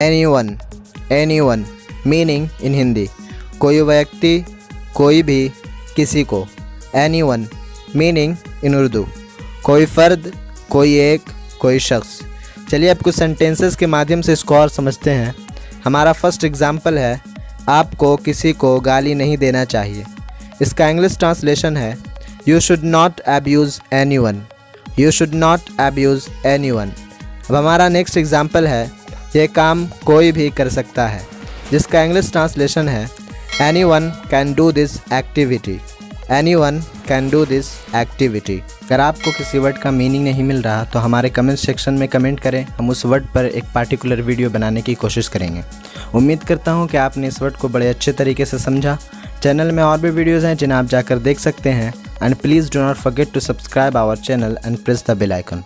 Anyone meaning in Hindi कोई व्यक्ति, कोई भी, किसी को। एनीवन मीनिंग इन उर्दू कोई फ़र्द, कोई एक, कोई शख्स। चलिए अब कुछ सेंटेंसेस के माध्यम से इसको और समझते हैं। हमारा फर्स्ट एग्जाम्पल है, आपको किसी को गाली नहीं देना चाहिए। इसका इंग्लिश ट्रांसलेशन है, you should not abuse anyone. You should not abuse anyone. अब हमारा नेक्स्ट एग्जाम्पल है, ये काम कोई भी कर सकता है, जिसका इंग्लिश ट्रांसलेशन है, anyone can do this activity. Anyone can do this activity. अगर आपको किसी वर्ड का मीनिंग नहीं मिल रहा तो हमारे कमेंट सेक्शन में कमेंट करें, हम उस वर्ड पर एक पार्टिकुलर वीडियो बनाने की कोशिश करेंगे। उम्मीद करता हूं कि आपने इस वर्ड को बड़े अच्छे तरीके से समझा। चैनल में और भी वीडियोज़ हैं जिन्हें आप जाकर देख सकते हैं। And please do not forget to subscribe our channel and press the bell icon.